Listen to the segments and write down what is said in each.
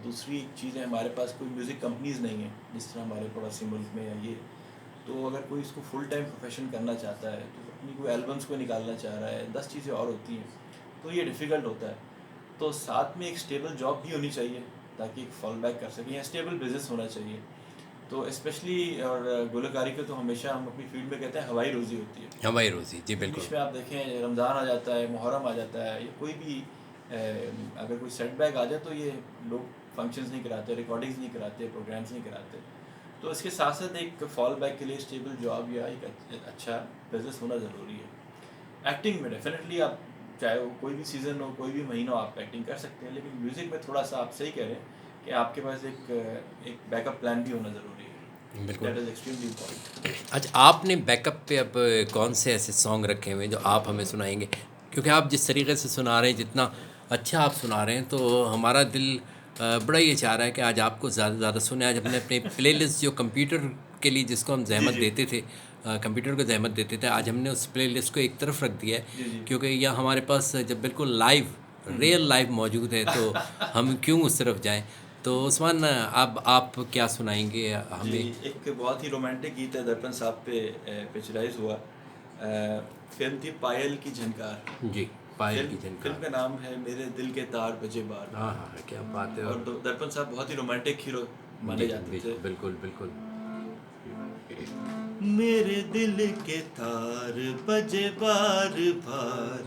दूसरी चीज़ें, हमारे पास कोई म्यूज़िक कंपनीज़ नहीं है जिस तरह हमारे पड़ोसी मुल्क में है ये। तो अगर कोई इसको फुल टाइम प्रोफेशन करना चाहता है, तो अपनी कोई एल्बम्स को निकालना चाह रहा है, 10 चीज़ें और होती हैं, तो ये डिफ़िकल्ट होता है। तो साथ में एक स्टेबल जॉब भी होनी चाहिए ताकि एक फॉल बैक कर सकें, या स्टेबल बिज़नेस होना चाहिए। तो स्पेशली, और गुलकारी का तो हमेशा हम अपनी फील्ड में कहते हैं हवाई रोज़ी होती है। हमारी रोज़ी, जी बिल्कुल। बीच में आप देखें रमज़ान आ जाता है, मुहर्रम आ जाता है, या कोई भी अगर कोई सेटबैक आ जाए तो ये लोग फंक्शंस नहीं कराते, रिकॉर्डिंग्स नहीं कराते, प्रोग्राम्स नहीं कराते। तो इसके साथ साथ एक फॉल बैक के लिए स्टेबल जॉब या एक अच्छा बिज़नेस होना ज़रूरी है। एक्टिंग में डेफिनेटली आप, चाहे वो कोई भी सीज़न हो, कोई भी महीना हो, आप एक्टिंग कर सकते हैं, लेकिन म्यूज़िक में थोड़ा सा आप सही कह रहे हैं कि आपके पास एक बैकअप प्लान भी होना ज़रूरी है। बिल्कुल। That is extremely important. अच्छा, आपने बैकअप पे अब कौन से ऐसे सॉन्ग रखे हुए हैं जो आप हमें सुनाएंगे? क्योंकि आप जिस तरीके से सुना रहे हैं, जितना अच्छा आप सुना रहे हैं, तो हमारा दिल बड़ा ये चाह रहा है कि आज आपको ज़्यादा से ज़्यादा सुने। आज हमने अपने प्लेलिस्ट जो कंप्यूटर के लिए जिसको हम जी ज़हमत जी देते थे, कंप्यूटर को ज़हमत देते थे, आज हमने उस प्लेलिस्ट को एक तरफ रख दिया है। जी जी। क्योंकि यह हमारे पास जब बिल्कुल लाइव, रियल लाइव मौजूद है, तो हम क्यों उस तरफ जाएं। तो उस्मान, अब आप क्या सुनाएंगे जी, हमें? एक बहुत ही रोमांटिक गीत है, दर्पण साहब पे पिक्चराइज हुआ। फिल्म थी पायल की झनकार। जी, पायल की फिल्म झनकार। का नाम है मेरे दिल के तार बजे बार हाँ बार। हाँ हाँ, क्या बात है। और और दर्पण साहब बहुत ही रोमांटिक हीरो माने जी जाते थे। बिल्कुल बिल्कुल। मेरे दिल के तार बजे बार बार,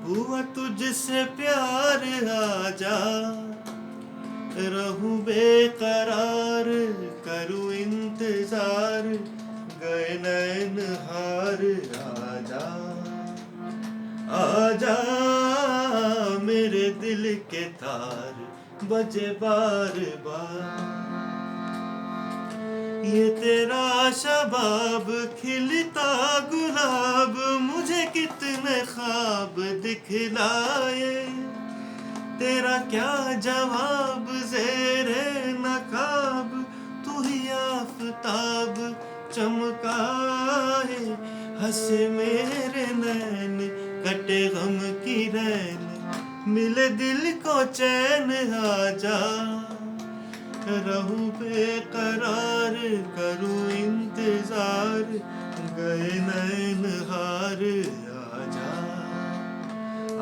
हुआ तुझसे प्यार आजा, रहूं बेकरार, करूं इंतजार, गए नैन हार, आजा आजा, मेरे दिल के तार बजे बार बार। ये तेरा शबाब खिलता गुलाब, मुझे कितने ख्वाब दिखलाए, तेरा क्या जवाब ज़ेरे नकाब, तू ही आफताब चमकाए, हंसे मेरे नैन, कटे गम की रैन, मिले दिल को चैन, आजा, रहूं बेकरार, करूं इंतजार, गए नैन हार, आजा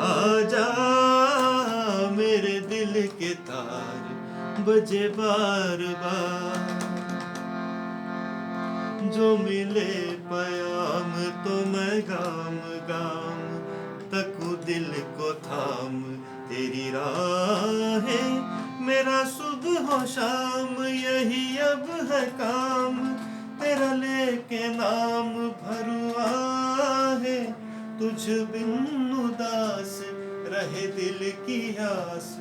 आजा, मेरे दिल के तार बजे बार बार। जो मिले पयाम तो मैं गाम गाम तकू दिल को थाम, तेरी राहें मेरा सुबह हो शाम, यही अब है काम, तेरा लेके नाम भरू आहे, तुझ बिन उदास रहे दिल की आस,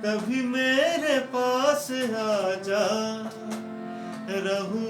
कभी मेरे पास आजा, रहूं